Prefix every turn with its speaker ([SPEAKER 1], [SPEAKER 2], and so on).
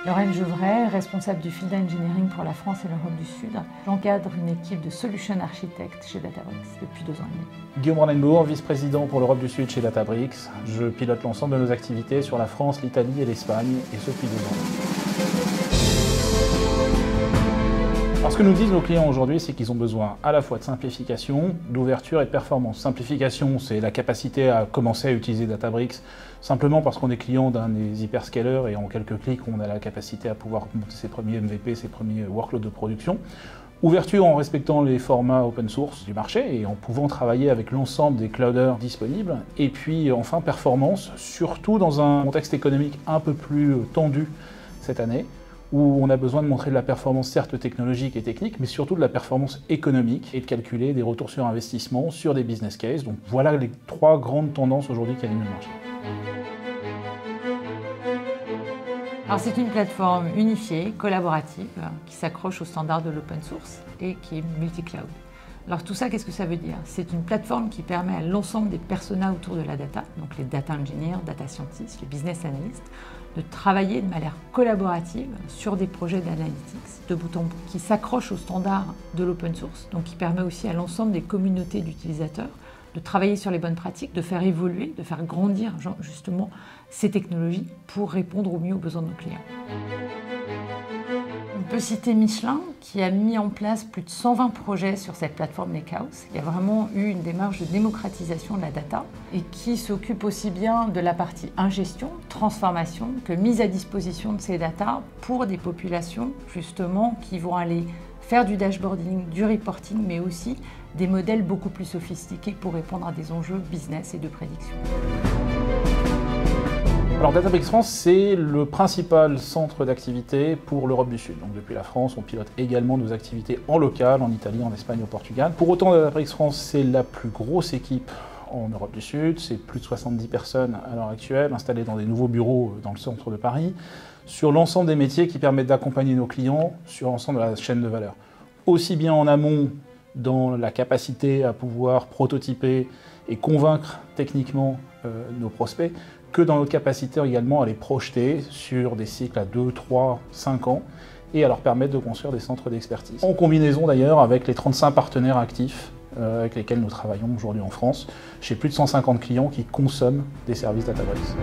[SPEAKER 1] Lorraine Geuvray, responsable du Field Engineering pour la France et l'Europe du Sud. J'encadre une équipe de Solution Architects chez Databricks depuis 2 ans et demi.
[SPEAKER 2] Guillaume Brandenbourg, vice-président pour l'Europe du Sud chez Databricks. Je pilote l'ensemble de nos activités sur la France, l'Italie et l'Espagne, et ce depuis 2 ans. Alors ce que nous disent nos clients aujourd'hui, c'est qu'ils ont besoin à la fois de simplification, d'ouverture et de performance. Simplification, c'est la capacité à commencer à utiliser Databricks simplement parce qu'on est client d'un des hyperscalers et en quelques clics, on a la capacité à pouvoir monter ses premiers MVP, ses premiers workloads de production. Ouverture en respectant les formats open source du marché et en pouvant travailler avec l'ensemble des clouders disponibles. Et puis enfin performance, surtout dans un contexte économique un peu plus tendu cette année, où on a besoin de montrer de la performance certes technologique et technique, mais surtout de la performance économique et de calculer des retours sur investissement sur des business cases. Donc voilà les 3 grandes tendances aujourd'hui qui animent le marché.
[SPEAKER 1] Alors c'est une plateforme unifiée, collaborative, qui s'accroche aux standards de l'open source et qui est multi-cloud. Alors tout ça, qu'est-ce que ça veut dire? C'est une plateforme qui permet à l'ensemble des personas autour de la data, donc les data engineers, data scientists, les business analysts, de travailler de manière collaborative sur des projets d'analytics de bout en bout, qui s'accrochent aux standards de l'open source, donc qui permet aussi à l'ensemble des communautés d'utilisateurs de travailler sur les bonnes pratiques, de faire évoluer, de faire grandir justement ces technologies pour répondre au mieux aux besoins de nos clients. On peut citer Michelin qui a mis en place plus de 120 projets sur cette plateforme Lakehouse. Il y a vraiment eu une démarche de démocratisation de la data et qui s'occupe aussi bien de la partie ingestion, transformation que mise à disposition de ces data pour des populations justement qui vont aller faire du dashboarding, du reporting, mais aussi des modèles beaucoup plus sophistiqués pour répondre à des enjeux business et de prédiction.
[SPEAKER 2] Alors Databricks France, c'est le principal centre d'activité pour l'Europe du Sud. Donc depuis la France, on pilote également nos activités en local, en Italie, en Espagne, au Portugal. Pour autant, Databricks France, c'est la plus grosse équipe en Europe du Sud. C'est plus de 70 personnes à l'heure actuelle, installées dans des nouveaux bureaux dans le centre de Paris, sur l'ensemble des métiers qui permettent d'accompagner nos clients sur l'ensemble de la chaîne de valeur. Aussi bien en amont, dans la capacité à pouvoir prototyper et convaincre techniquement nos prospects, que dans notre capacité également à les projeter sur des cycles à 2, 3, 5 ans et à leur permettre de construire des centres d'expertise. En combinaison d'ailleurs avec les 35 partenaires actifs avec lesquels nous travaillons aujourd'hui en France, chez plus de 150 clients qui consomment des services Databricks.